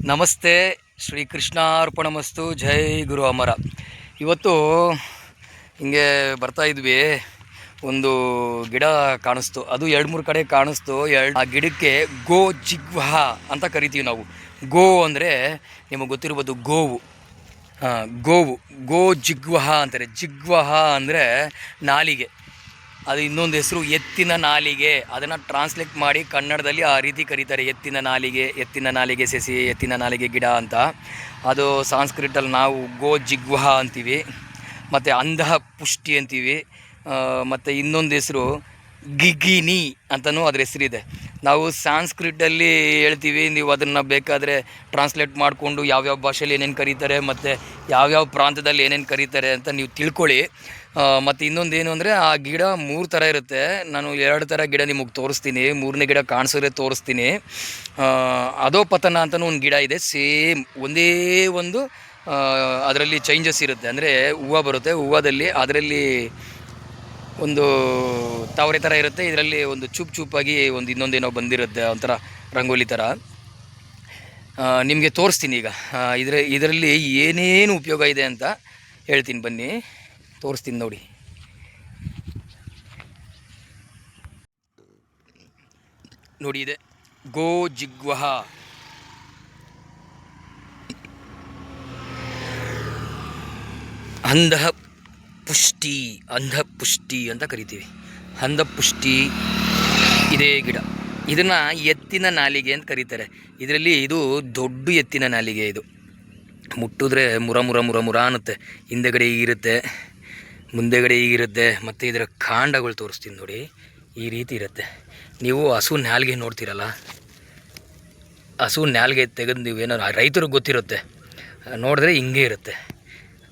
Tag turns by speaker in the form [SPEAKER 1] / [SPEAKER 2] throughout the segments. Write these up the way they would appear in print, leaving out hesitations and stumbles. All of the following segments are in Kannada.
[SPEAKER 1] ನಮಸ್ತೆ. ಶ್ರೀ ಕೃಷ್ಣಾರ್ಪಣಮಸ್ತು. ಜೈ ಗುರು ಅಮರ. ಇವತ್ತು ಹಿಂಗೆ ಬರ್ತಾ ಇದ್ವಿ, ಒಂದು ಗಿಡ ಕಾಣಿಸ್ತು. ಅದು 2-3 ಕಡೆ ಕಾಣಿಸ್ತು. ಆ ಗಿಡಕ್ಕೆ ಗೋ ಜಿಗ್ವಹ ಅಂತ ಕರಿತೀವಿ ನಾವು. ಗೋ ಅಂದರೆ ನಿಮಗೆ ಗೊತ್ತಿರ್ಬೋದು, ಗೋವು. ಗೋವು ಗೋ ಜಿಗ್ವಹ ಅಂತಾರೆ. ಜಿಗ್ವಹ ಅಂದರೆ ನಾಲಿಗೆ. ಅದು ಇನ್ನೊಂದು ಹೆಸರು ಎತ್ತಿನ ನಾಲಿಗೆ. ಅದನ್ನು ಟ್ರಾನ್ಸ್ಲೇಟ್ ಮಾಡಿ ಕನ್ನಡದಲ್ಲಿ ಆ ರೀತಿ ಕರೀತಾರೆ, ಎತ್ತಿನ ನಾಲಿಗೆ, ಎತ್ತಿನ ನಾಲಿಗೆ ಸಸಿ, ಎತ್ತಿನ ನಾಲಿಗೆ ಗಿಡ ಅಂತ. ಅದು ಸಂಸ್ಕೃತಲ್ಲಿ ನಾವು ಗೋ ಜಿಗ್ವಹ ಅಂತೀವಿ, ಮತ್ತು ಅಂಧ ಪುಷ್ಟಿ ಅಂತೀವಿ. ಮತ್ತು ಇನ್ನೊಂದು ಹೆಸರು ಗಿಗಿನಿ ಅಂತಲೂ ಅದ್ರ ಹೆಸರಿದೆ. ನಾವು ಸಂಸ್ಕೃತಲ್ಲಿ ಹೇಳ್ತೀವಿ, ನೀವು ಅದನ್ನು ಬೇಕಾದರೆ ಟ್ರಾನ್ಸ್ಲೇಟ್ ಮಾಡಿಕೊಂಡು ಯಾವ್ಯಾವ ಭಾಷೆಯಲ್ಲಿ ಏನೇನು ಕರೀತಾರೆ ಮತ್ತು ಯಾವ್ಯಾವ ಪ್ರಾಂತದಲ್ಲಿ ಏನೇನು ಕರೀತಾರೆ ಅಂತ ನೀವು ತಿಳ್ಕೊಳ್ಳಿ. ಮತ್ತು ಇನ್ನೊಂದೇನು ಅಂದರೆ, ಆ ಗಿಡ 3 ಥರ ಇರುತ್ತೆ. ನಾನು 2 ಥರ ಗಿಡ ನಿಮಗೆ ತೋರಿಸ್ತೀನಿ. 3ನೇ ಗಿಡ ಕಾಣಿಸಿದ್ರೆ ತೋರಿಸ್ತೀನಿ. ಅಧೋಪತನ ಅಂತಲೂ ಒಂದು ಗಿಡ ಇದೆ. ಸೇಮ್ ಒಂದೇ ಒಂದು ಅದರಲ್ಲಿ ಚೇಂಜಸ್ ಇರುತ್ತೆ. ಅಂದರೆ ಹೂವು ಬರುತ್ತೆ, ಹೂವದಲ್ಲಿ ಅದರಲ್ಲಿ ಒಂದು ತಾವರೆ ಥರ ಇರುತ್ತೆ, ಇದರಲ್ಲಿ ಒಂದು ಚೂಪಾಗಿ ಒಂದು ಇನ್ನೊಂದೇನೋ ಬಂದಿರುತ್ತೆ, ಒಂಥರ ರಂಗೋಲಿ ಥರ. ನಿಮಗೆ ತೋರಿಸ್ತೀನಿ ಈಗ. ಇದರಲ್ಲಿ ಏನೇನು ಉಪಯೋಗ ಇದೆ ಅಂತ ಹೇಳ್ತೀನಿ, ಬನ್ನಿ ತೋರಿಸ್ತೀನಿ. ನೋಡಿ, ನೋಡಿ ಇದೆ ಗೋ ಜಿಗ್ವಹ. ಅಂಧ ಪುಷ್ಟಿ ಅಂತ ಕರಿತೀವಿ. ಅಂಧ ಪುಷ್ಟಿ ಇದೇ ಗಿಡ. ಇದನ್ನು ಎತ್ತಿನ ನಾಲಿಗೆ ಅಂತ ಕರೀತಾರೆ. ಇದರಲ್ಲಿ ಇದು ದೊಡ್ಡ ಎತ್ತಿನ ನಾಲಿಗೆ. ಇದು ಮುಟ್ಟಿದ್ರೆ ಮುರ ಅನ್ನುತ್ತೆ. ಹಿಂದೆಗಡೆ ಹೀಗಿರುತ್ತೆ, ಮುಂದೆಗಡೆ ಹೀಗಿರುತ್ತೆ. ಮತ್ತು ಇದರ ಕಾಂಡಗಳು ತೋರಿಸ್ತೀನಿ ನೋಡಿ, ಈ ರೀತಿ ಇರುತ್ತೆ. ನೀವು ಹಸು ನಾಲಿಗೆ ನೋಡ್ತೀರಲ್ಲ, ಹಸು ನಾಲಿಗೆ ತೆಗೆದು ನೀವೇನೋ ರೈತರಿಗೆ ಗೊತ್ತಿರುತ್ತೆ, ನೋಡಿದ್ರೆ ಹಿಂಗೆ ಇರುತ್ತೆ.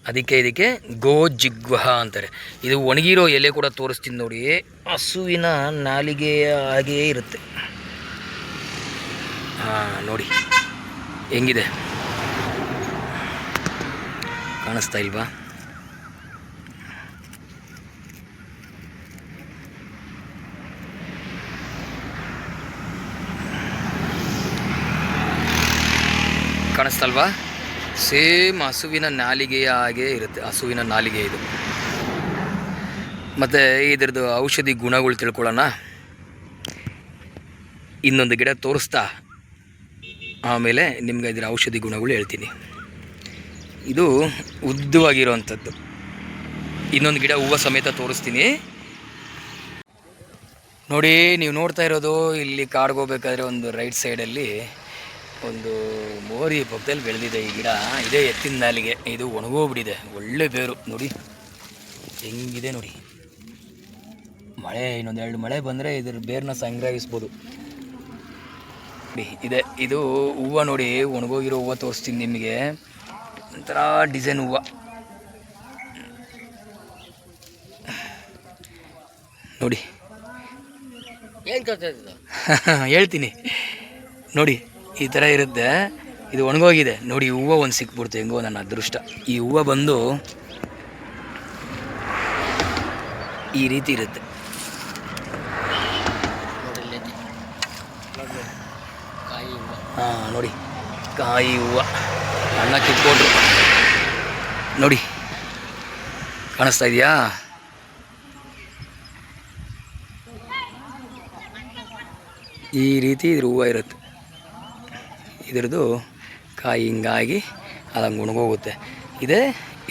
[SPEAKER 1] ಇದಕ್ಕೆ ಗೋ ಜಿಗ್ವಹ ಅಂತಾರೆ. ಇದು ಒಣಗಿರೋ ಎಲೆ ಕೂಡ ತೋರಿಸ್ತೀನಿ ನೋಡಿ, ಹಸುವಿನ ನಾಲಿಗೆಯ ಹಾಗೆಯೇ ಇರುತ್ತೆ. ನೋಡಿ ಹೆಂಗಿದೆ, ಕಾಣಿಸ್ತಾ ಇಲ್ವಾ? ಕಾಣಿಸ್ತಲ್ವಾ? ಸೇಮ್ ಹಸುವಿನ ನಾಲಿಗೆಯ ಹಾಗೆ ಇರುತ್ತೆ. ಹಸುವಿನ ನಾಲಿಗೆ ಇದು. ಮತ್ತು ಇದರದ್ದು ಔಷಧಿ ಗುಣಗಳು ತಿಳ್ಕೊಳ್ಳೋಣ. ಇನ್ನೊಂದು ಗಿಡ ತೋರಿಸ್ತಾ ಆಮೇಲೆ ನಿಮ್ಗೆ ಇದರ ಔಷಧಿ ಗುಣಗಳು ಹೇಳ್ತೀನಿ. ಇದು ಉದ್ದವಾಗಿರುವಂಥದ್ದು. ಇನ್ನೊಂದು ಗಿಡ ಹೂವು ಸಮೇತ ತೋರಿಸ್ತೀನಿ ನೋಡಿ. ನೀವು ನೋಡ್ತಾ ಇರೋದು, ಇಲ್ಲಿ ಕಾಡ್ಗೋಗ್ಬೇಕಾದ್ರೆ ಒಂದು ರೈಟ್ ಸೈಡಲ್ಲಿ ಒಂದು ಮೋರಿ ಪಕ್ಕದಲ್ಲಿ ಬೆಳೆದಿದೆ ಈ ಗಿಡ. ಇದೇ ಎತ್ತಿನ ನಾಲಿಗೆ. ಇದು ಒಣಗೋಗ್ಬಿಟ್ಟಿದೆ, ಒಳ್ಳೆ ಬೇರು ನೋಡಿ ಹೆಂಗಿದೆ ನೋಡಿ. ಇನ್ನೊಂದು 2 ಮಳೆ ಬಂದರೆ ಇದ್ರ ಬೇರನ್ನ ಸಂಗ್ರಹಿಸ್ಬೋದು. ಇದೆ ಇದು ಹೂವು ನೋಡಿ, ಒಣಗೋಗಿರೋ ಹೂವು ತೋರಿಸ್ತೀನಿ ನಿಮಗೆ. ಒಂಥರ ಡಿಸೈನ್ ಹೂವು ನೋಡಿ. ಹೇಳ್ತೀನಿ ನೋಡಿ, ಈ ಥರ ಇರುತ್ತೆ. ಇದು ಒಣಗೋಗಿದೆ ನೋಡಿ. ಹೂವು ಒಂದು ಸಿಕ್ಬಿಡ್ತು, ಹೆಂಗೋ ನನ್ನ ಅದೃಷ್ಟ. ಈ ಹೂವು ಬಂದು ಈ ರೀತಿ ಇರುತ್ತೆ ನೋಡಿ. ಕಾಯಿ ಹೂವು ಅಣ್ಣ ಕಿತ್ಕೊಂಡ್ರು ನೋಡಿ, ಕಾಣಿಸ್ತಾ ಇದೆಯಾ? ಈ ರೀತಿ ಇದ್ರ ಹೂವು ಇರುತ್ತೆ. ಇದರದ್ದು ಕಾಯಿ ಹಿಂಗಾಗಿ ಅದಂಗೆ ಒಣಗೋಗುತ್ತೆ. ಇದೇ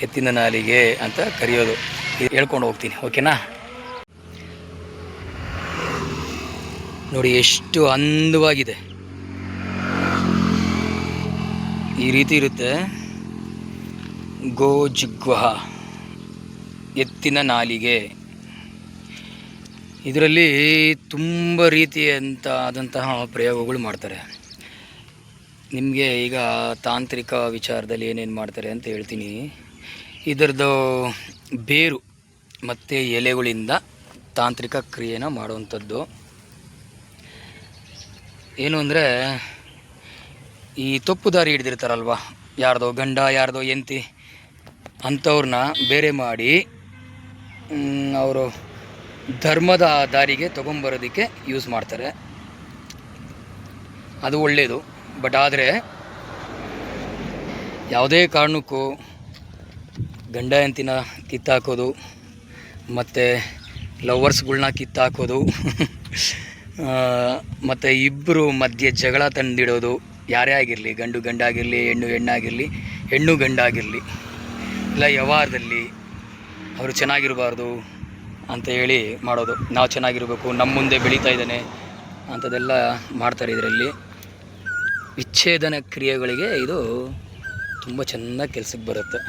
[SPEAKER 1] ಎತ್ತಿನ ನಾಲಿಗೆ ಅಂತ ಕರೆಯೋದು. ಹೇಳ್ಕೊಂಡು ಹೋಗ್ತೀನಿ, ಓಕೆನಾ? ನೋಡಿ ಎಷ್ಟು ಅಂದವಾಗಿದೆ. ಈ ರೀತಿ ಇರುತ್ತೆ ಗೋ ಜಿಗ್ವಹ, ಎತ್ತಿನ ನಾಲಿಗೆ. ಇದರಲ್ಲಿ ತುಂಬ ಆದಂತಹ ಪ್ರಯೋಗಗಳು ಮಾಡ್ತಾರೆ. ನಿಮಗೆ ಈಗ ತಾಂತ್ರಿಕ ವಿಚಾರದಲ್ಲಿ ಏನೇನು ಮಾಡ್ತಾರೆ ಅಂತ ಹೇಳ್ತೀನಿ. ಇದರದ್ದು ಬೇರು ಮತ್ತು ಎಲೆಗಳಿಂದ ತಾಂತ್ರಿಕ ಕ್ರಿಯೆನ ಮಾಡುವಂಥದ್ದು. ಏನು ಅಂದರೆ, ಈ ತಪ್ಪು ದಾರಿ ಹಿಡ್ದಿರ್ತಾರಲ್ವ, ಯಾರ್ದೋ ಗಂಡ ಯಾರ್ದೋ ಹೆಂಡತಿ ಅಂಥವ್ರನ್ನ ಬೇರೆ ಮಾಡಿ ಅವರು ಧರ್ಮದ ದಾರಿಗೆ ತೊಗೊಂಬರೋದಕ್ಕೆ ಯೂಸ್ ಮಾಡ್ತಾರೆ. ಅದು ಒಳ್ಳೆಯದು. ಬಟ್ ಆದರೆ ಯಾವುದೇ ಕಾರಣಕ್ಕೂ ಗಂಡ ಹೆಂಡತಿನ ಕಿತ್ತಾಕೋದು ಮತ್ತು ಲವರ್ಸ್ಗಳ್ನ ಕಿತ್ತಾಕೋದು ಮತ್ತು ಇಬ್ಬರು ಮಧ್ಯೆ ಜಗಳ ತಂದಿಡೋದು, ಯಾರೇ ಆಗಿರಲಿ, ಗಂಡಾಗಿರಲಿ, ಹೆಣ್ಣಾಗಿರಲಿ, ಹೆಣ್ಣು ಗಂಡಾಗಿರಲಿ, ಇಲ್ಲ ವ್ಯವಹಾರದಲ್ಲಿ ಅವರು ಚೆನ್ನಾಗಿರಬಾರ್ದು ಅಂತ ಹೇಳಿ ಮಾಡೋದು. ನಾವು ಚೆನ್ನಾಗಿರಬೇಕು, ನಮ್ಮ ಮುಂದೆ ಬೆಳೀತಾ ಇದ್ದಾನೆ ಅಂಥದ್ದೆಲ್ಲ ಮಾಡ್ತಾರೆ. ಇದರಲ್ಲಿ ವಿಚ್ಛೇದನ ಕ್ರಿಯೆಗಳಿಗೆ ಇದು ತುಂಬ ಚೆನ್ನಾಗಿ ಕೆಲಸಕ್ಕೆ ಬರುತ್ತೆ.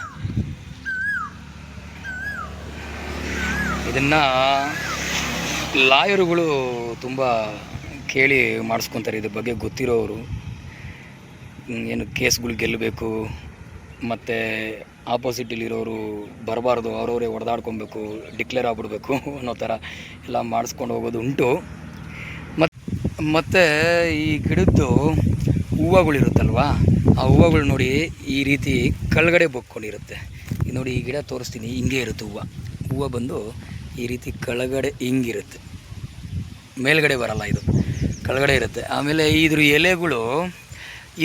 [SPEAKER 1] ಇದನ್ನು ಲಾಯರುಗಳು ತುಂಬ ಕೇಳಿ ಮಾಡಿಸ್ಕೊತಾರೆ. ಇದ್ರ ಬಗ್ಗೆ ಗೊತ್ತಿರೋರು, ಏನು ಕೇಸ್ಗಳು ಗೆಲ್ಲಬೇಕು ಮತ್ತು ಆಪೋಸಿಟಲ್ಲಿರೋರು ಬರಬಾರ್ದು, ಅವರವರೇ ಹೊಡೆದಾಡ್ಕೊಬೇಕು, ಡಿಕ್ಲೇರ್ ಆಗಿಬಿಡ್ಬೇಕು ಅನ್ನೋ ಥರ ಎಲ್ಲ ಮಾಡಿಸ್ಕೊಂಡು ಹೋಗೋದು ಉಂಟು. ಮತ್ತು ಈ ಗಿಡದ್ದು ಹೂವುಗಳಿರುತ್ತಲ್ವ, ಆ ಹೂವುಗಳು ನೋಡಿ ಈ ರೀತಿ ಕೆಳಗಡೆ ಬೊಕ್ಕೊಂಡಿರುತ್ತೆ. ನೋಡಿ, ಈ ಗಿಡ ತೋರಿಸ್ತೀನಿ, ಹಿಂಗೆ ಇರುತ್ತೆ ಹೂವು ಬಂದು ಈ ರೀತಿ ಕೆಳಗಡೆ ಹಿಂಗಿರುತ್ತೆ, ಮೇಲ್ಗಡೆ ಬರಲ್ಲ, ಇದು ಕೆಳಗಡೆ ಇರುತ್ತೆ. ಆಮೇಲೆ ಇದ್ರ ಎಲೆಗಳು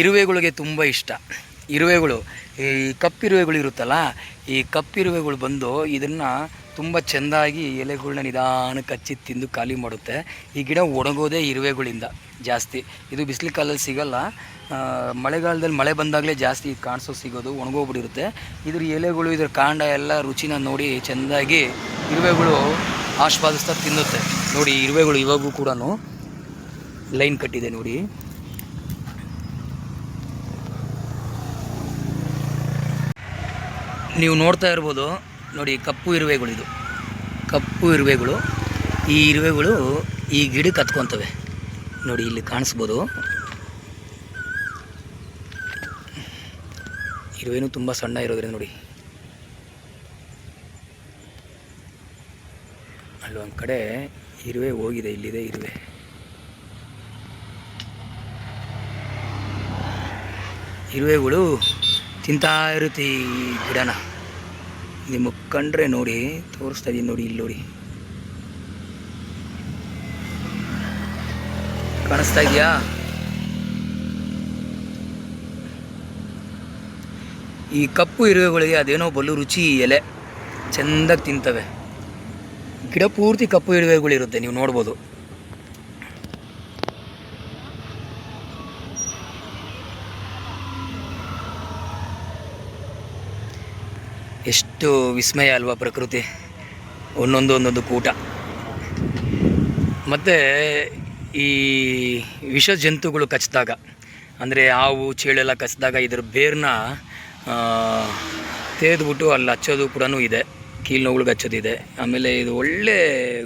[SPEAKER 1] ಇರುವೆಗಳಿಗೆ ತುಂಬ ಇಷ್ಟ. ಇರುವೆಗಳು, ಈ ಕಪ್ಪಿರುವೆಗಳು ಇರುತ್ತಲ್ಲ, ಈ ಕಪ್ಪಿರುವೆಗಳು ಬಂದು ಇದನ್ನು ತುಂಬ ಚೆಂದಾಗಿ ಎಲೆಗಳನ್ನ ನಿಧಾನಕ್ಕೆ ಕಚ್ಚಿ ತಿಂದು ಖಾಲಿ ಮಾಡುತ್ತೆ. ಈ ಗಿಡ ಒಣಗೋದೇ ಇರುವೆಗಳಿಂದ ಜಾಸ್ತಿ. ಇದು ಬಿಸಿಲು ಕಾಲದಲ್ಲಿ ಸಿಗೋಲ್ಲ, ಮಳೆಗಾಲದಲ್ಲಿ ಮಳೆ ಬಂದಾಗಲೇ ಜಾಸ್ತಿ ಸಿಗೋದು, ಒಣಗೋಗ್ಬಿಟ್ಟಿರುತ್ತೆ. ಇದ್ರ ಎಲೆಗಳು, ಇದ್ರ ಕಾಂಡ ಎಲ್ಲ ರುಚಿನ ನೋಡಿ ಚೆಂದಾಗಿ ಇರುವೆಗಳು ಆಸ್ವಾದಿಸ್ತಾ ತಿನ್ನುತ್ತೆ. ನೋಡಿ, ಇರುವೆಗಳು ಇವಾಗೂ ಕೂಡ ಲೈನ್ ಕಟ್ಟಿದೆ ನೋಡಿ. ನೀವು ನೋಡ್ತಾ ಇರ್ಬೋದು ನೋಡಿ, ಕಪ್ಪು ಇರುವೆಗಳು, ಇದು ಕಪ್ಪು ಇರುವೆಗಳು. ಈ ಇರುವೆಗಳು ಈ ಗಿಡಕ್ಕೆ ಹತ್ಕೊತವೆ ನೋಡಿ, ಇಲ್ಲಿ ಕಾಣಿಸ್ಬೋದು. ಇರುವೆನೂ ತುಂಬ ಸಣ್ಣ ಇರೋದ್ರಿಂದ ನೋಡಿ, ಅಲ್ಲೊಂದು ಕಡೆ ಇರುವೆ ಹೋಗಿದೆ, ಇಲ್ಲಿದೆ ಇರುವೆ. ಇರುವೆಗಳು ತಿಂತಾ ಇರುತ್ತೆ ಈ ಗಿಡನ. ನಿಮಗೆ ಕಂಡ್ರೆ ನೋಡಿ, ತೋರಿಸ್ತಾ ಇದ್ದೀನಿ ನೋಡಿ, ಇಲ್ಲಿ ನೋಡಿ, ಕಾಣಿಸ್ತಾ ಇದೆಯಾ? ಈ ಕಪ್ಪು ಇರುವೆಗಳಿಗೆ ಅದೇನೋ ಬಲು ರುಚಿ, ಎಲೆ ಚೆಂದಾಗಿ ತಿಂತವೆ. ಗಿಡ ಪೂರ್ತಿ ಕಪ್ಪು ಇರುವೆಗಳಿರುತ್ತೆ, ನೀವು ನೋಡ್ಬೋದು. ಎಷ್ಟು ವಿಸ್ಮಯ ಅಲ್ವಾ ಪ್ರಕೃತಿ, ಒಂದೊಂದು ಕೂಟ. ಮತ್ತು ಈ ವಿಷ ಜಂತುಗಳು ಕಚ್ಚಿದಾಗ, ಅಂದರೆ ಹಾವು ಚೇಳೆಲ್ಲ ಕಚ್ಚಿದಾಗ ಇದ್ರ ಬೇರನ್ನ ತೆಗೆದುಬಿಟ್ಟು ಅಲ್ಲಿ ಹಚ್ಚೋದು ಕೂಡ ಇದೆ, ಕೀಲು ನೋವುಗಳಿಗೆ ಹಚ್ಚೋದಿದೆ. ಆಮೇಲೆ ಇದು ಒಳ್ಳೆ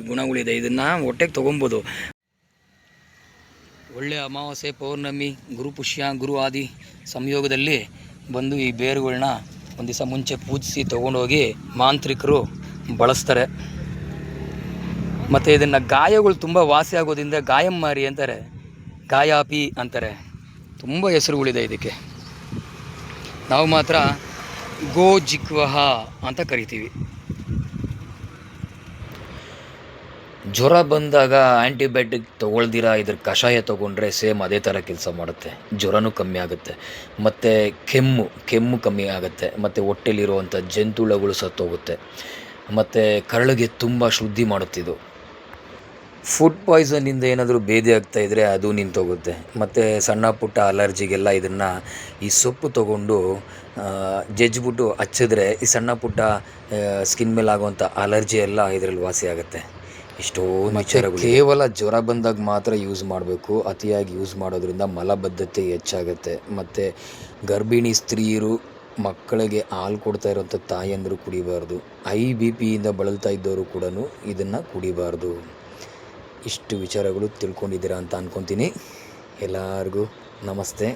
[SPEAKER 1] ಗುಣಗಳಿದೆ, ಇದನ್ನು ಹೊಟ್ಟೆಗೆ ತೊಗೊಬೋದು. ಒಳ್ಳೆ ಅಮಾವಾಸ್ಯೆ, ಪೌರ್ಣಮಿ, ಗುರುಪುಷ್ಯ, ಗುರು ಆದಿ ಸಂಯೋಗದಲ್ಲಿ ಬಂದು ಈ ಬೇರುಗಳನ್ನ ಒಂದು ದಿವಸ ಮುಂಚೆ ಪೂಜಿಸಿ ತೊಗೊಂಡೋಗಿ ಮಾಂತ್ರಿಕರು ಬಳಸ್ತಾರೆ. ಮತ್ತು ಇದನ್ನು ಗಾಯಗಳು ತುಂಬ ವಾಸಿ ಆಗೋದ್ರಿಂದ ಗಾಯಮ್ಮಾರಿ ಅಂತಾರೆ, ಗಾಯಾಪಿ ಅಂತಾರೆ, ತುಂಬ ಹೆಸರುಗಳಿದೆ ಇದಕ್ಕೆ. ನಾವು ಮಾತ್ರ ಗೋಜಿಕ್ವಹ ಅಂತ ಕರಿತೀವಿ. ಜ್ವರ ಬಂದಾಗ ಆ್ಯಂಟಿಬಯೋಟಿಕ್ ತೊಗೊಳ್ದಿರ ಇದ್ರ ಕಷಾಯ ತೊಗೊಂಡ್ರೆ ಸೇಮ್ ಅದೇ ಥರ ಕೆಲಸ ಮಾಡುತ್ತೆ, ಜ್ವರನೂ ಕಮ್ಮಿ ಆಗುತ್ತೆ, ಮತ್ತು ಕೆಮ್ಮು ಕಮ್ಮಿ ಆಗುತ್ತೆ, ಮತ್ತು ಹೊಟ್ಟೆಲಿರುವಂಥ ಜಂತುಳಗಳು ಸತ್ತೋಗುತ್ತೆ, ಮತ್ತು ಕರಳಿಗೆ ತುಂಬ ಶುದ್ಧಿ ಮಾಡುತ್ತಿದ್ದು. ಫುಡ್ ಪಾಯ್ಸನ್ನಿಂದ ಏನಾದರೂ ಭೇದಿ ಆಗ್ತಾಯಿದ್ರೆ ಅದು ನಿಂತೋಗುತ್ತೆ. ಮತ್ತು ಸಣ್ಣ ಪುಟ್ಟ ಅಲರ್ಜಿಗೆಲ್ಲ ಇದನ್ನು ಈ ಸೊಪ್ಪು ತೊಗೊಂಡು ಜಜ್ಜಿಬಿಟ್ಟು ಹಚ್ಚಿದ್ರೆ ಈ ಸಣ್ಣ ಪುಟ್ಟ ಸ್ಕಿನ್ ಮೇಲೆ ಆಗುವಂಥ ಅಲರ್ಜಿ ಎಲ್ಲ ಇದರಲ್ಲಿ ವಾಸಿ ಆಗುತ್ತೆ. ಇಷ್ಟೊಂದು ವಿಚಾರಗಳು. ಕೇವಲ ಜ್ವರ ಬಂದಾಗ ಮಾತ್ರ ಯೂಸ್ ಮಾಡಬೇಕು, ಅತಿಯಾಗಿ ಯೂಸ್ ಮಾಡೋದ್ರಿಂದ ಮಲಬದ್ಧತೆ ಹೆಚ್ಚಾಗುತ್ತೆ. ಮತ್ತು ಗರ್ಭಿಣಿ ಸ್ತ್ರೀಯರು, ಮಕ್ಕಳಿಗೆ ಹಾಲು ಕೊಡ್ತಾ ಇರೋಂಥ ತಾಯಿಯಂದರು ಕುಡಿಬಾರ್ದು, BP ಯಿಂದ ಬಳಲ್ತಾ ಇದ್ದವರು ಕೂಡ ಇದನ್ನು ಕುಡಿಬಾರ್ದು. ಇಷ್ಟು ವಿಚಾರಗಳು ತಿಳ್ಕೊಂಡಿದ್ದೀರಾ ಅಂತ ಅಂದ್ಕೊತೀನಿ. ಎಲ್ಲರಿಗೂ ನಮಸ್ತೆ.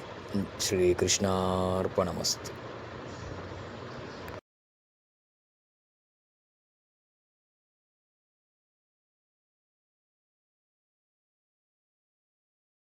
[SPEAKER 1] ಶ್ರೀ ಕೃಷ್ಣಾರ್ಪಣಮಸ್ತು.